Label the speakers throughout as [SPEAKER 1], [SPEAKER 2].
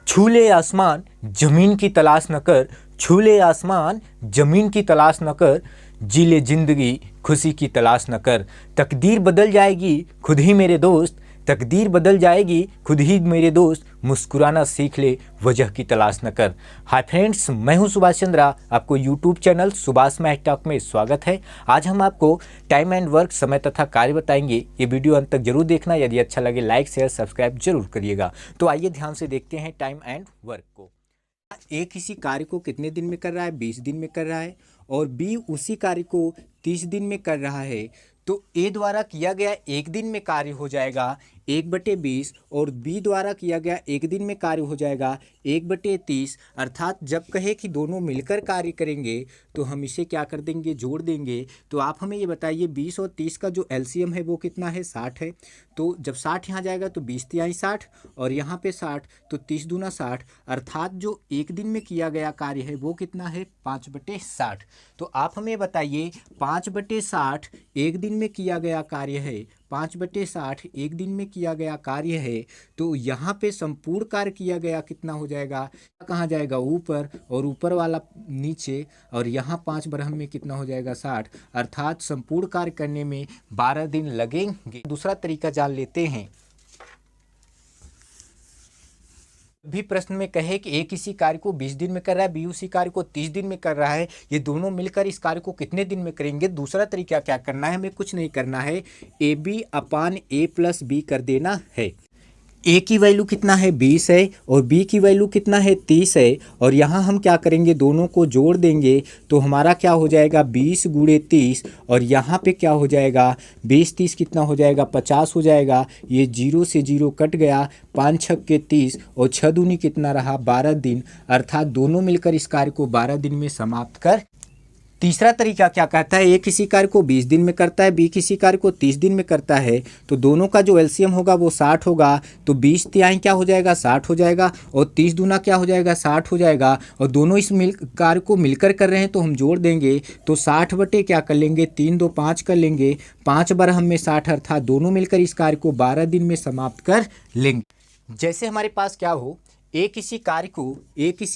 [SPEAKER 1] छू ले आसमान जमीन की तलाश न कर, छू ले आसमान जमीन की तलाश न कर, जी ले जिंदगी खुशी की तलाश न कर। तकदीर बदल जाएगी खुद ही मेरे दोस्त, तकदीर बदल जाएगी खुद ही मेरे दोस्त, मुस्कुराना सीख ले वजह की तलाश न कर। हाय फ्रेंड्स, मैं हूं सुभाष चंद्रा, आपको YouTube channel Subhash math talk में स्वागत है। आज हम आपको टाइम एंड वर्क, समय तथा कार्य बताएंगे। ये वीडियो अंत तक जरूर देखना। यदि अच्छा लगे लाइक शेयर सब्सक्राइब जरूर करिएगा। तो आइए ध्यान से देखते हैं टाइम एंड वर्क को। ए किसी कार्य को कितने दिन में कर रहा है? 20 दिन में कर रहा है। और बी उसी कार्य को 30 दिन में कर रहा है। तो ए द्वारा किया गया एक दिन में कार्य हो जाएगा 1/20 और बी द्वारा किया गया एक दिन में कार्य हो जाएगा 1/30। अर्थात जब कहे कि दोनों मिलकर कार्य करेंगे तो हम इसे क्या कर देंगे, जोड़ देंगे। तो आप हमें ये बताइए 20 और 30 का जो एलसीएम है वो कितना है? 60 है। तो जब 60 यहाँ जाएगा तो 20 तिहाई 60 और यहाँ पे 60, तो 30 दूना 60। अर्थात जो एक दिन में किया गया कार्य है वो कितना है? 5/60। तो आप हमें बताइए 5/60 एक दिन में किया गया कार्य है, 5/60 एक दिन में किया गया कार्य है। तो यहाँ पे संपूर्ण कार्य किया गया कितना हो जाएगा? कहाँ जाएगा? ऊपर, और ऊपर वाला नीचे, और यहाँ 5 बरहम में कितना हो जाएगा? 60। अर्थात संपूर्ण कार्य करने में 12 दिन लगेंगे। दूसरा तरीका जान लेते हैं। भी प्रश्न में कहे कि ए किसी कार्य को 20 दिन में कर रहा है, बी उसी कार्य को 30 दिन में कर रहा है, ये दोनों मिलकर इस कार्य को कितने दिन में करेंगे? दूसरा तरीका क्या करना है? हमें कुछ नहीं करना है, A B upon A plus B कर देना है। ए की वैल्यू कितना है? 20 है और बी की वैल्यू कितना है? 30 है। और यहाँ हम क्या करेंगे, दोनों को जोड़ देंगे तो हमारा क्या हो जाएगा? 20 गुणे 30। और यहाँ पे क्या हो जाएगा? 20 30 कितना हो जाएगा? 50 हो जाएगा। ये 0 से 0 कट गया, 5 छक्के 30 और 6 दूनी कितना रहा? 12 दिन। अर्थात दोनों मिलकर इस कार्य को 12 दिन में समाप्त कर। तीसरा तरीका क्या कहता है? ए किसी कार्य को 20 दिन में करता है, बी किसी कार्य को 30 दिन में करता है। तो दोनों का जो एलसीएम होगा वो 60 होगा। तो 20 तिहाई क्या हो जाएगा? 60 हो जाएगा। और 30 दूना क्या हो जाएगा? 60 हो जाएगा। और दोनों इस कार्य को मिलकर कर रहे हैं तो हम जोड़ देंगे। तो 60 बटे क्या कर लेंगे? 3 2 5 कर लेंगे। 5 बरहम में 60, अर्थात दोनों मिलकर इस कार्य को 12 दिन में समाप्त कर लेंगे। जैसे हमारे पास क्या हो, ए किसी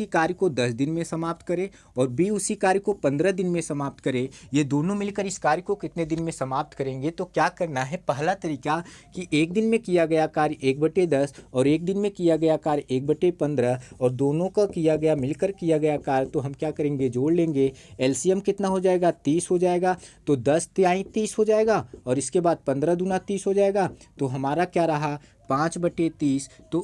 [SPEAKER 1] कार्य को 10 दिन में समाप्त करे और बी उसी कार्य को 15 दिन में समाप्त करे। ये दोनों मिलकर इस कार्य को कितने दिन में समाप्त करेंगे? तो क्या करना है, पहला तरीका कि एक दिन में किया गया कार्य 1/10 और एक दिन में किया गया कार्य 1/15 और दोनों का किया गया मिलकर किया गया कार्य, तो हम क्या करेंगे, जोड़ लेंगे। एलसीएम कितना हो जाएगा? 30 हो जाएगा। तो 10 तिहाई 30 हो जाएगा और इसके बाद 15 दूना 30 हो जाएगा। तो हमारा क्या रहा? 5/30। तो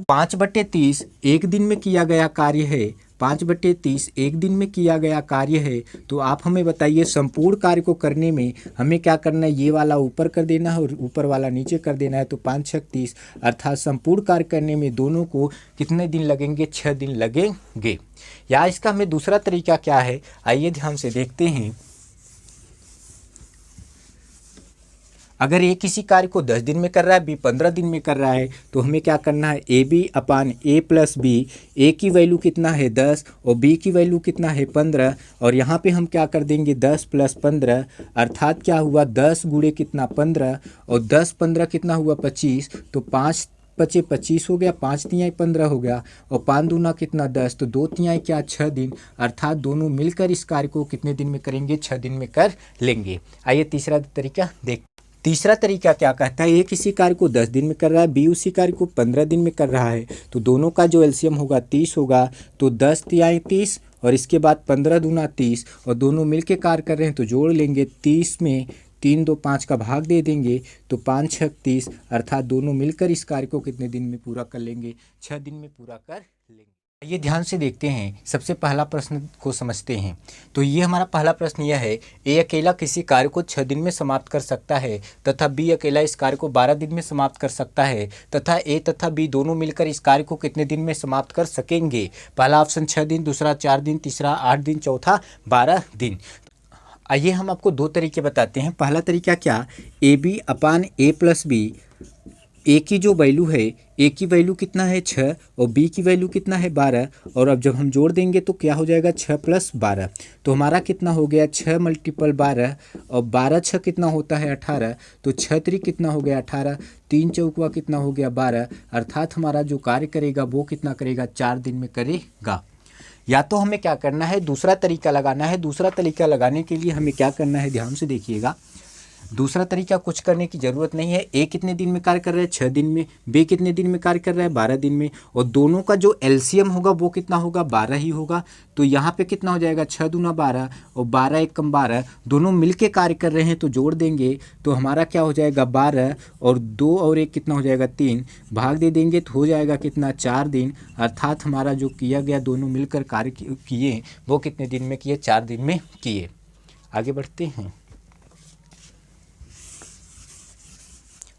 [SPEAKER 1] 5/30 एक दिन में किया गया कार्य है, 5/30 एक दिन में किया गया कार्य है। तो आप हमें बताइए संपूर्ण कार्य को करने में हमें क्या करना है? ये वाला ऊपर कर देना है और ऊपर वाला नीचे कर देना है। तो 5 छक 30, अर्थात संपूर्ण कार्य करने में दोनों को कितने दिन लगेंगे? 6 दिन लगेंगे। या इसका हमें दूसरा तरीका क्या है, आइए ध्यान से देखते हैं। अगर ए किसी कार्य को 10 दिन में कर रहा है, बी 15 दिन में कर रहा है, तो हमें क्या करना है? A B upon A plus B. A की वैल्यू कितना है? 10 और बी की वैल्यू कितना है? 15। और यहाँ पे हम क्या कर देंगे? 10 + 15, अर्थात क्या हुआ? 10 गुणे कितना? 15 और 10 15 कितना हुआ? 25। तो 5 पचे 25 हो गया, 5 तिहाई 15 हो गया और 5 दूना कितना? 10। तो 2 तिहाई क्या? 6 दिन। अर्थात दोनों मिलकर इस कार्य को कितने दिन में करेंगे? 6 दिन में कर लेंगे। आइए तीसरा तरीका देख। तीसरा तरीका क्या कहता है? ए किसी कार्य को 10 दिन में कर रहा है, बी उसी कार्य को 15 दिन में कर रहा है। तो दोनों का जो एलसीएम होगा 30 होगा। तो 10 तिहाई 30 और इसके बाद 15 दूना 30 और दोनों मिलके कार्य कर रहे हैं तो जोड़ लेंगे। 30 में 3 2 5 का भाग दे देंगे तो 5 छक 30, अर्थात दोनों मिलकर इस कार्य को कितने दिन में पूरा कर लेंगे? 6 दिन में पूरा कर लेंगे। ये ध्यान से देखते हैं, सबसे पहला प्रश्न को समझते हैं। तो ये हमारा पहला प्रश्न यह है, ए अकेला किसी कार्य को 6 दिन में समाप्त कर सकता है तथा बी अकेला इस कार्य को 12 दिन में समाप्त कर सकता है तथा ए तथा बी दोनों मिलकर इस कार्य को कितने दिन में समाप्त कर सकेंगे? पहला ऑप्शन 6 दिन, दूसरा 4 दिन, तीसरा 8 दिन, चौथा 12 दिन। आइए हम आपको दो तरीके बताते हैं। पहला तरीका क्या? A B upon A plus B A की जो वैल्यू है, ए की वैल्यू कितना है 6 और बी की वैल्यू कितना है 12, और अब जब हम जोड़ देंगे तो क्या हो जाएगा 6 + 12, तो हमारा कितना हो गया 6 × 12, और 12 6 कितना होता है 18, तो 6 3 कितना हो गया 18, 3 चौका कितना हो गया 12, अर्थात हमारा जो कार्य करेगा वो कितना करेगा 4 दिन में करेगा। या तो हमें क्या करना है, दूसरा तरीका लगाना है। दूसरा तरीका लगाने के लिए हमें क्या करना है, ध्यान से देखिएगा। दूसरा तरीका कुछ करने की ज़रूरत नहीं है। ए कितने दिन में कार्य कर रहा है 6 दिन में, बी कितने दिन में कार्य कर रहा है 12 दिन में, और दोनों का जो एलसीएम होगा वो कितना होगा 12 ही होगा। तो यहाँ पे कितना हो जाएगा 6 दूना 12 और 12 एकम 12, दोनों मिलके कार्य कर रहे हैं तो जोड़ देंगे तो हमारा क्या हो जाएगा 12, और 2 और 1 कितना हो जाएगा 3, भाग दे देंगे तो हो जाएगा कितना 4 दिन, अर्थात हमारा जो किया गया दोनों मिलकर कार्य किए वो कितने दिन में किए 4 दिन में किए। आगे बढ़ते हैं।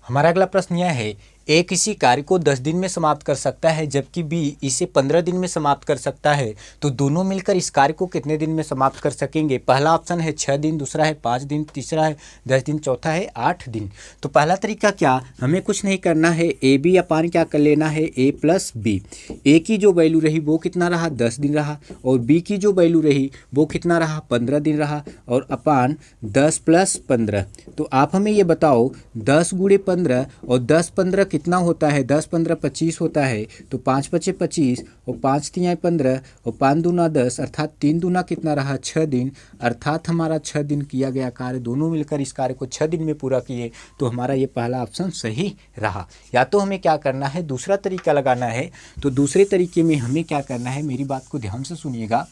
[SPEAKER 1] हमारा अगला प्रश्न यह है, ए किसी कार्य को 10 दिन में समाप्त कर सकता है जबकि बी इसे 15 दिन में समाप्त कर सकता है, तो दोनों मिलकर इस कार्य को कितने दिन में समाप्त कर सकेंगे। पहला ऑप्शन है 6 दिन, दूसरा है 5 दिन, तीसरा है 10 दिन, चौथा है 8 दिन। तो पहला तरीका क्या, हमें कुछ नहीं करना है, ए बी अपान क्या कर लेना है ए प्लस बी। ए की जो वैल्यू रही वो कितना रहा 10 दिन रहा, और बी की जो वैल्यू रही वो कितना रहा 15 दिन रहा, और अपान 10 + 15। तो आप हमें ये बताओ 10 × 15 और 10 15 कितना होता है, 10 15 25 होता है, तो 5 × 5 = 25 और 5 × 3 = 15 और 5 दूना 10, अर्थात 3 दूना कितना रहा 6 दिन, अर्थात हमारा 6 दिन किया गया कार्य, दोनों मिलकर इस कार्य को 6 दिन में पूरा किए, तो हमारा ये पहला ऑप्शन सही रहा। या तो हमें क्या करना है, दूसरा तरीका लगाना है। तो दूसरे तरीके में हमें क्या करना है, मेरी बात को ध्यान से सुनिएगा।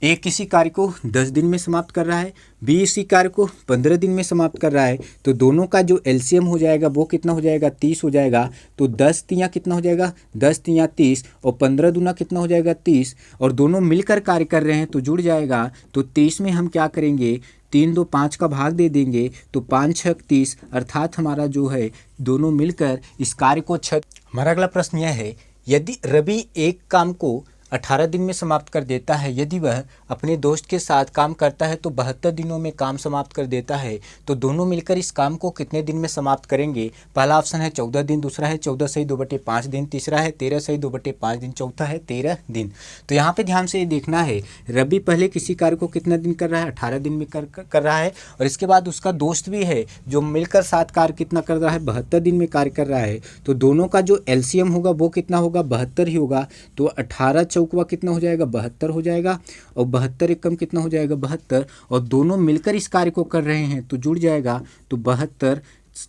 [SPEAKER 1] ए किसी कार्य को 10 दिन में समाप्त कर रहा है, बी इसी कार्य को 15 दिन में समाप्त कर रहा है, तो दोनों का जो एलसीएम हो जाएगा वो कितना हो जाएगा 30 हो जाएगा। तो 10 तियाँ कितना हो जाएगा 10 तियाँ 30 और 15 दूना कितना हो जाएगा 30, और दोनों मिलकर कार्य कर रहे हैं तो जुड़ जाएगा। तो 30 में हम क्या करेंगे 3 2 5 का भाग दे देंगे तो 5 6 30, अर्थात हमारा जो है दोनों मिलकर इस कार्य को 6। हमारा अगला प्रश्न यह है, यदि रवि एक काम को 18 दिन में समाप्त कर देता है, यदि वह अपने दोस्त के साथ काम करता है तो 72 दिनों में काम समाप्त कर देता है, तो दोनों मिलकर इस काम को कितने दिन में समाप्त करेंगे। पहला ऑप्शन है 14 दिन, दूसरा है 14 सही 2/5 दिन, तीसरा है 13 सही 2/5 दिन, चौथा है 13 दिन। तो यहाँ पे ध्यान से ये देखना है, रवि पहले किसी कार्य को कितना दिन कर रहा है 18 दिन में कर रहा है, और इसके बाद उसका दोस्त भी है जो मिलकर साथ कार्य कितना कर रहा है 72 दिन में कार्य कर रहा है। तो दोनों का जो एलसीएम होगा वो कितना होगा 72 ही होगा। तो 18 चौका कितना हो जाएगा 72 हो जाएगा, और 72 एकम कितना हो जाएगा 72, और दोनों मिलकर इस कार्य को कर रहे हैं तो जुड़ जाएगा। तो 72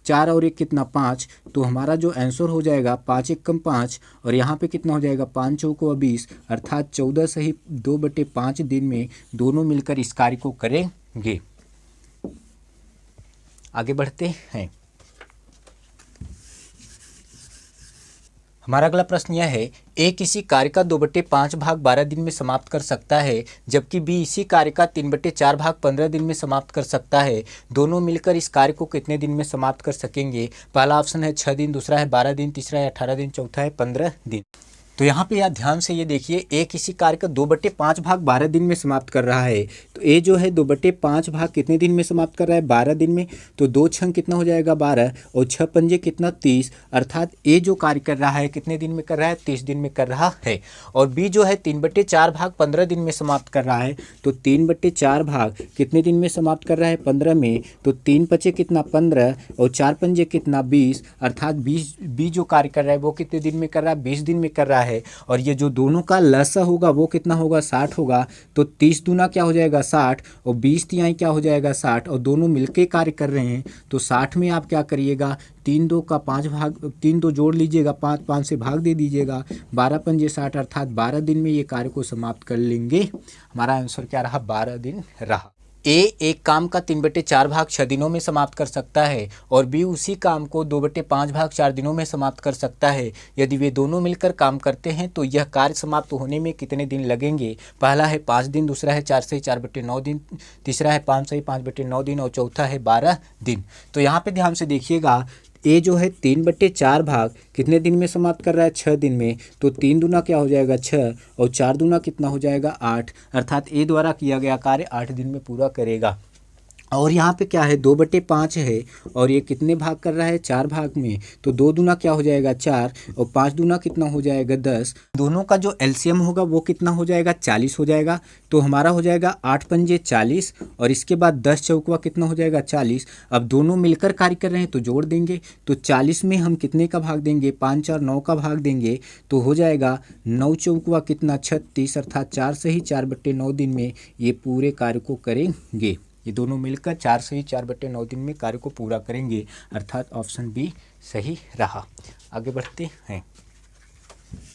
[SPEAKER 1] 4 और 1 कितना 5, तो हमारा जो आंसर हो जाएगा 5 एकम 5, और यहाँ पे कितना हो जाएगा 5 चौका 20, अर्थात 14 सही 2/5 दिन में दोनों मिलकर इस कार्य को करेंगे। आगे बढ़ते हैं। हमारा अगला प्रश्न यह है, ए किसी कार्य का 2/5 भाग 12 दिन में समाप्त कर सकता है जबकि बी इसी कार्य का 3/4 भाग 15 दिन में समाप्त कर सकता है, दोनों मिलकर इस कार्य को कितने दिन में समाप्त कर सकेंगे। पहला ऑप्शन है 6 दिन, दूसरा है 12 दिन, तीसरा है 18 दिन, चौथा है 15 दिन। तो यहाँ पे यार ध्यान से ये देखिए, ए किसी कार्य का 2/5 भाग 12 दिन में समाप्त कर रहा है, तो ए जो है 2/5 भाग कितने दिन में समाप्त कर रहा है 12 दिन में। तो 2 छंग कितना हो जाएगा 12 और 6 पंजे कितना 30, अर्थात ए जो कार्य कर रहा है कितने दिन में कर रहा है 30 दिन में कर रहा है। और बी जो है 3/4 भाग 15 दिन में समाप्त कर रहा है, तो 3/4 भाग कितने दिन में समाप्त कर रहा है 15 में। तो 3 पचे कितना 15 और 4 पंजे कितना 20, अर्थात बी जो कार्य कर रहा है वो कितने दिन में कर रहा है 20 दिन में कर रहा है। और ये जो दोनों का लसा होगा वो कितना होगा 60 होगा। तो 30 दूना क्या हो जाएगा 60 और 20 तिहाई क्या हो जाएगा 60, और दोनों मिलके कार्य कर रहे हैं। तो 60 में आप क्या करिएगा 3 2 का 5 भाग 3 2 जोड़ लीजिएगा, 5 5 से भाग दे दीजिएगा, 12 पंजे 60, अर्थात 12 दिन में ये कार्य को समाप्त कर लेंगे। हमारा आंसर क्या रहा 12 दिन रहा। ए एक काम का 3/4 भाग 6 दिनों में समाप्त कर सकता है और बी उसी काम को 2/5 भाग 4 दिनों में समाप्त कर सकता है। यदि वे दोनों मिलकर काम करते हैं तो यह कार्य समाप्त होने में कितने दिन लगेंगे। पहला है 5 दिन, दूसरा है 4 से 4/9 दिन, तीसरा है 5 से 5/9 दिन और चौथा है 12 दिन। तो यहाँ पे ध्यान से देखिएगा, ए जो है 3/4 भाग कितने दिन में समाप्त कर रहा है 6 दिन में। तो 3 दूना क्या हो जाएगा 6 और 4 दूना कितना हो जाएगा 8, अर्थात ए द्वारा किया गया कार्य 8 दिन में पूरा करेगा। और यहाँ पे क्या है 2/5 है और ये कितने भाग कर रहा है 4 भाग में, तो 2 दूना क्या हो जाएगा 4 और 5 दूना कितना हो जाएगा 10। दोनों का जो एलसीएम होगा वो कितना हो जाएगा 40 हो जाएगा। तो हमारा हो जाएगा 8 पंजे 40 और इसके बाद 10 चौकुआ कितना हो जाएगा 40। अब दोनों मिलकर कार्य कर रहे हैं तो जोड़ देंगे, तो 40 में हम कितने का भाग देंगे 5 4 9 का भाग देंगे, तो हो जाएगा 9 चौकुआ कितना 36, अर्थात 4 से ही 4/9 दिन में ये पूरे कार्य को करेंगे। ये दोनों मिलकर 4 से ही 4/9 दिन में कार्य को पूरा करेंगे, अर्थात ऑप्शन बी सही रहा। आगे बढ़ते हैं।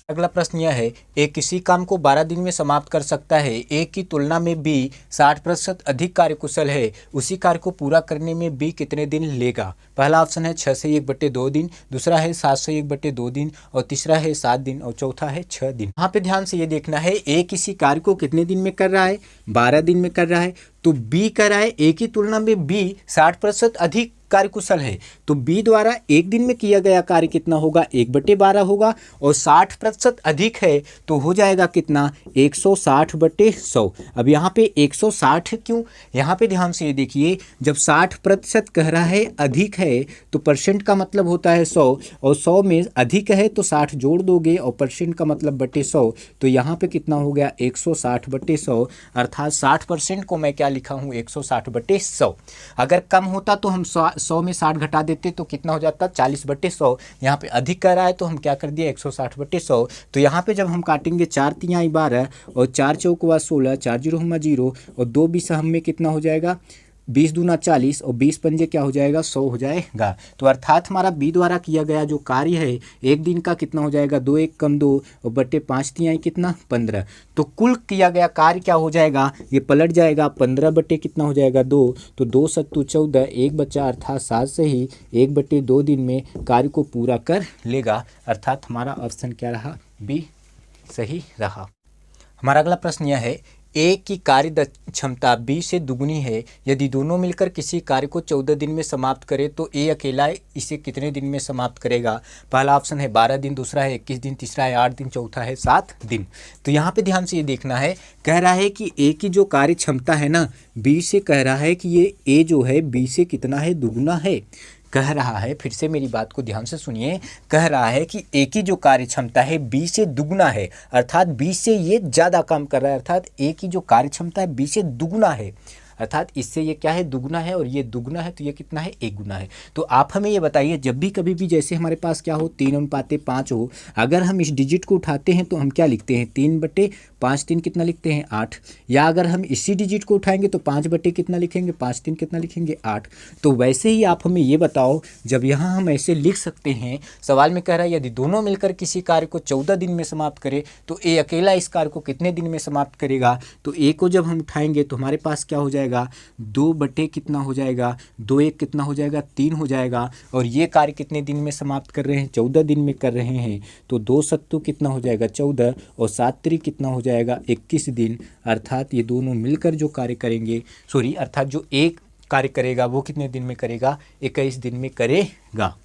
[SPEAKER 1] अगला प्रश्न यह है, ए किसी काम को 12 दिन में समाप्त कर सकता है, ए की तुलना में बी 60% अधिक कार्यकुशल है, उसी कार्य को पूरा करने में बी कितने दिन लेगा। पहला ऑप्शन है 6 से 1/2 दिन, दूसरा है 7 से 1/2 दिन और तीसरा है 7 दिन और चौथा है 6 दिन। यहाँ पे ध्यान से ये देखना है, ए किसी कार्य को कितने दिन में कर रहा है 12 दिन में कर रहा है, तो बी कर रहा है ए की तुलना में बी 60% अधिक कार्यकुशल है, तो बी द्वारा एक दिन में किया गया कार्य कितना होगा 1/12 होगा और 60% अधिक है तो हो जाएगा कितना 160/100। अब यहाँ पे 160 क्यों, यहाँ पे ध्यान से ये देखिए, जब 60% कह रहा है अधिक है तो परसेंट का मतलब होता है 100 और 100 में अधिक है तो 60 जोड़ दोगे और परसेंट का मतलब बटे 100, तो यहाँ पे कितना हो गया 160/100, अर्थात 60% को मैं क्या लिखा हूँ 160/100। अगर कम होता तो हम 100 में 60 घटा देते तो कितना हो जाता 40/100। यहाँ पे अधिक कर रहा है तो हम क्या कर दिए 160/100। तो यहाँ पे जब हम काटेंगे 4 तिहाई 12 और 4 चौकुआ 16, 4 जीरो 0 और 2 बीस हम में कितना हो जाएगा 20 दूना 40 और 20 पंजे क्या हो जाएगा 100 हो जाएगा। तो अर्थात हमारा बी द्वारा किया गया जो कार्य है एक दिन का कितना हो जाएगा 2 1 कम 2 और बटे 5 तिहाई कितना 15। तो कुल किया गया कार्य क्या हो जाएगा, ये पलट जाएगा 15 बटे कितना हो जाएगा 2, तो 2 सत्तू 14, एक बच्चा अर्थात 7 से ही 1/2 दिन में कार्य को पूरा कर लेगा, अर्थात हमारा ऑप्शन क्या रहा बी सही रहा। हमारा अगला प्रश्न यह है, ए की कार्य क्षमता बी से दुगुनी है, यदि दोनों मिलकर किसी कार्य को 14 दिन में समाप्त करे तो ए अकेला इसे कितने दिन में समाप्त करेगा। पहला ऑप्शन है 12 दिन, दूसरा है 21 दिन, तीसरा है 8 दिन, चौथा है 7 दिन। तो यहाँ पे ध्यान से ये देखना है, कह रहा है कि ए की जो कार्य क्षमता है ना बी से, कह रहा है कि ये ए जो है बी से कितना है दुगुना है। कह रहा है, फिर से मेरी बात को ध्यान से सुनिए, कह रहा है कि ए की जो कार्य क्षमता है बी से दुगुना है, अर्थात बी से ये ज़्यादा काम कर रहा है, अर्थात ए की जो कार्य क्षमता है बी से दुगुना है, अर्थात इससे ये क्या है दुगुना है और ये दुगुना है तो ये कितना है 1 गुना है। तो आप हमें ये बताइए, जब भी कभी भी जैसे हमारे पास क्या हो 3:5 हो, अगर हम इस डिजिट को उठाते हैं तो हम क्या लिखते हैं 3/5, 3 कितना लिखते हैं 8, या अगर हम इसी डिजिट को उठाएंगे तो 5 बटे कितना लिखेंगे 5 3 कितना लिखेंगे 8। तो वैसे ही आप हमें ये बताओ, जब यहाँ हम ऐसे लिख सकते हैं, सवाल में कह रहा है यदि दोनों मिलकर किसी कार्य को 14 दिन में समाप्त करें तो ए अकेला इस कार्य को कितने दिन में समाप्त करेगा। तो ए को जब हम उठाएंगे तो हमारे पास क्या हो जाएगा 2 बटे कितना हो जाएगा 2 1 कितना हो जाएगा 3 हो जाएगा, और ये कार्य कितने दिन में समाप्त कर रहे हैं 14 दिन में कर रहे हैं, तो 2 सत्तू कितना हो जाएगा 14 और 7 त्रिक कितना हो जाएगा 21 दिन, अर्थात ये दोनों मिलकर जो कार्य करेंगे अर्थात जो एक कार्य करेगा वो कितने दिन में करेगा 21 दिन में करेगा।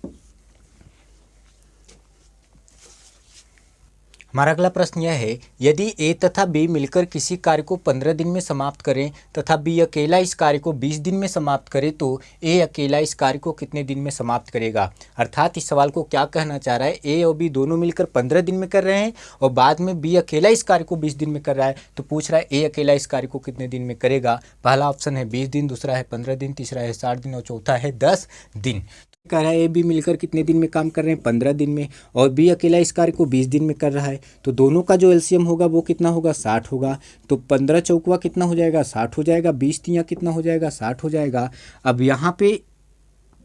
[SPEAKER 1] हमारा अगला प्रश्न यह है, यदि ए तथा बी मिलकर किसी कार्य को 15 दिन में समाप्त करें तथा बी अकेला इस कार्य को 20 दिन में समाप्त करे तो ए अकेला इस कार्य को कितने दिन में समाप्त करेगा। अर्थात इस सवाल को क्या कहना चाह रहा है, ए और बी दोनों मिलकर 15 दिन में कर रहे हैं और बाद में बी अकेला इस कार्य को 20 दिन में कर रहा है, तो पूछ रहा है ए अकेला इस कार्य को कितने दिन में करेगा। पहला ऑप्शन है 20 दिन, दूसरा है 15 दिन, तीसरा है 60 दिन और चौथा है 10 दिन। कह रहा है ए बी मिलकर कितने दिन में काम कर रहे हैं 15 दिन में, और बी अकेला इस कार्य को 20 दिन में कर रहा है, तो दोनों का जो एलसीएम होगा वो कितना होगा 60 होगा। तो 15 चौकुआ कितना हो जाएगा 60 हो जाएगा, 20 तिया कितना हो जाएगा 60 हो जाएगा। अब यहाँ पे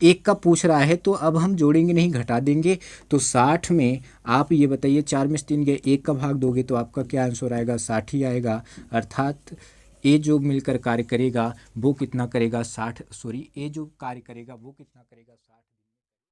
[SPEAKER 1] एक का पूछ रहा है तो अब हम जोड़ेंगे नहीं घटा देंगे, तो 60 में आप ये बताइए 4 में से 3 गए, 1 का भाग दोगे तो आपका क्या आंसर आएगा 60 ही आएगा। अर्थात ए जो मिलकर कार्य करेगा वो कितना करेगा 60, ए जो कार्य करेगा वो कितना करेगा 60।